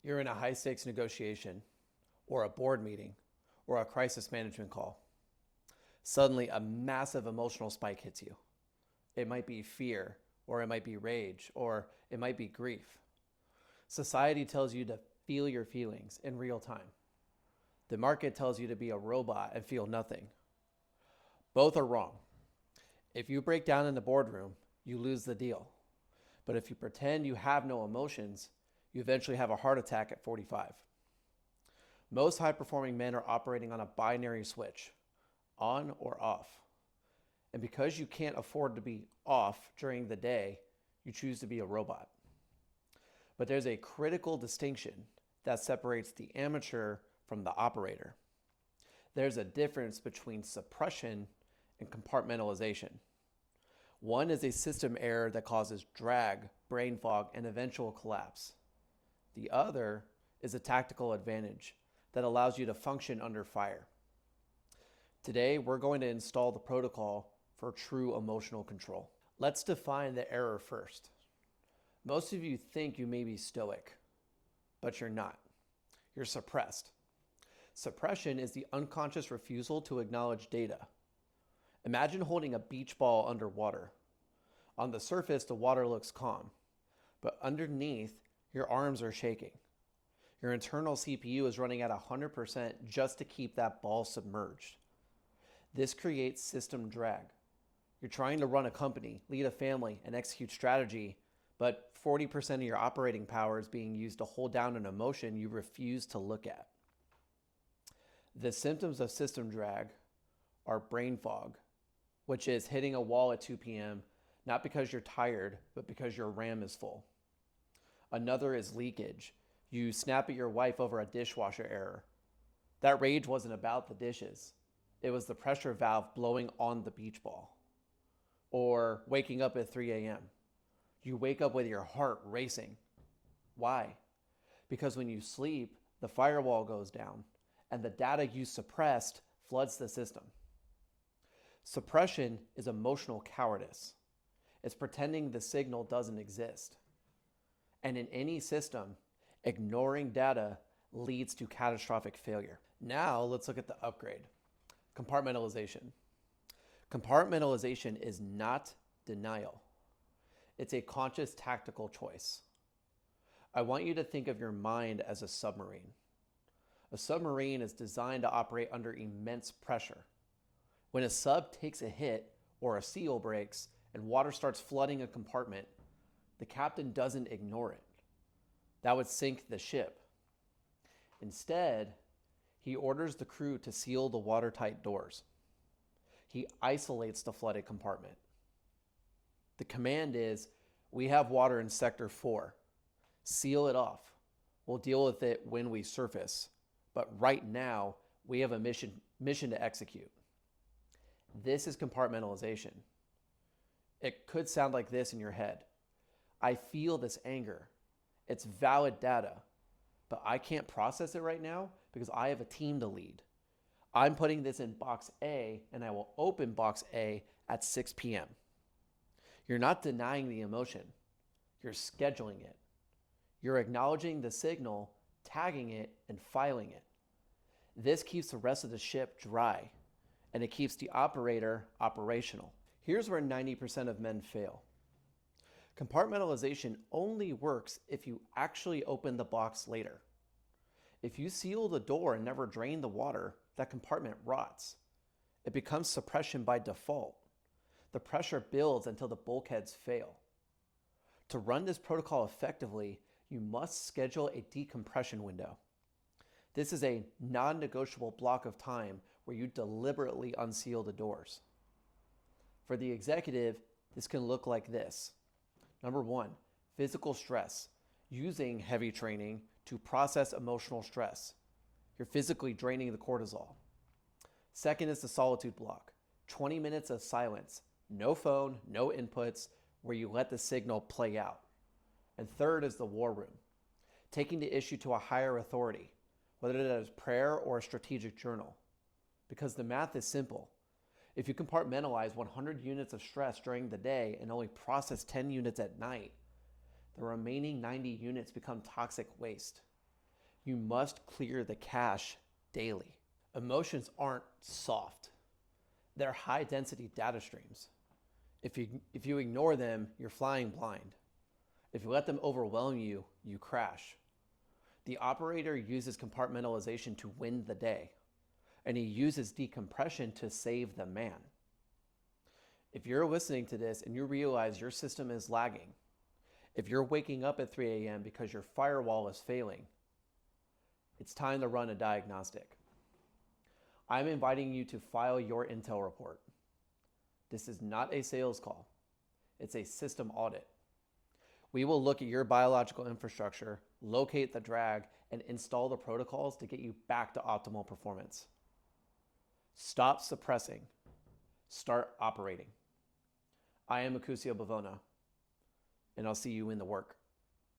You're in a high stakes negotiation, or a board meeting, or a crisis management call. Suddenly, a massive emotional spike hits you. It might be fear, or it might be rage, or it might be grief. Society tells you to feel your feelings in real time. The market tells you to be a robot and feel nothing. Both are wrong. If you break down in the boardroom, you lose the deal. But if you pretend you have no emotions, you eventually have a heart attack at 45. Most high-performing men are operating on a binary switch, on or off. And because you can't afford to be off during the day, you choose to be a robot. But there's a critical distinction that separates the amateur from the operator. There's a difference between suppression and compartmentalization. One is a system error that causes drag, brain fog, and eventual collapse. The other is a tactical advantage that allows you to function under fire. Today, we're going to install the protocol for true emotional control. Let's define the error first. Most of you think you may be stoic, but you're not. You're suppressed. Suppression is the unconscious refusal to acknowledge data. Imagine holding a beach ball underwater. On the surface, the water looks calm, but underneath, your arms are shaking. Your internal CPU is running at 100% just to keep that ball submerged. This creates system drag. You're trying to run a company, lead a family, and execute strategy, but 40% of your operating power is being used to hold down an emotion you refuse to look at. The symptoms of system drag are brain fog, which is hitting a wall at 2 p.m., not because you're tired, but because your RAM is full. Another is leakage. You snap at your wife over a dishwasher error. That rage wasn't about the dishes. It was the pressure valve blowing on the beach ball. Or waking up at 3 a.m. You wake up with your heart racing. Why? Because when you sleep, the firewall goes down and the data you suppressed floods the system. Suppression is emotional cowardice. It's pretending the signal doesn't exist. And in any system, ignoring data leads to catastrophic failure. Now let's look at the upgrade. Compartmentalization. Compartmentalization is not denial. It's a conscious tactical choice. I want you to think of your mind as a submarine. A submarine is designed to operate under immense pressure. When a sub takes a hit or a seal breaks and water starts flooding a compartment, the captain doesn't ignore it. That would sink the ship. Instead, he orders the crew to seal the watertight doors. He isolates the flooded compartment. The command is, we have water in Sector 4. Seal it off. We'll deal with it when we surface. But right now, we have a mission to execute. This is compartmentalization. It could sound like this in your head. I feel this anger. It's valid data, but I can't process it right now because I have a team to lead. I'm putting this in box A and I will open box A at 6 p.m. You're not denying the emotion. You're scheduling it. You're acknowledging the signal, tagging it, and filing it. This keeps the rest of the ship dry, and it keeps the operator operational. Here's where 90% of men fail. Compartmentalization only works if you actually open the box later. If you seal the door and never drain the water, that compartment rots. It becomes suppression by default. The pressure builds until the bulkheads fail. To run this protocol effectively, you must schedule a decompression window. This is a non-negotiable block of time where you deliberately unseal the doors. For the executive, this can look like this. Number 1, physical stress, using heavy training to process emotional stress. You're physically draining the cortisol. Second is the solitude block, 20 minutes of silence, no phone, no inputs, where you let the signal play out. And third is the war room, taking the issue to a higher authority, whether that is prayer or a strategic journal. Because the math is simple. If you compartmentalize 100 units of stress during the day and only process 10 units at night, the remaining 90 units become toxic waste. You must clear the cache daily. Emotions aren't soft. They're high-density data streams. If you ignore them, you're flying blind. If you let them overwhelm you, you crash. The operator uses compartmentalization to win the day, and he uses decompression to save the man. If you're listening to this and you realize your system is lagging, if you're waking up at 3 a.m. because your firewall is failing, it's time to run a diagnostic. I'm inviting you to file your intel report. This is not a sales call. It's a system audit. We will look at your biological infrastructure, locate the drag, and install the protocols to get you back to optimal performance. Stop suppressing. Start operating. I am Acusio Bivona, and I'll see you in the work.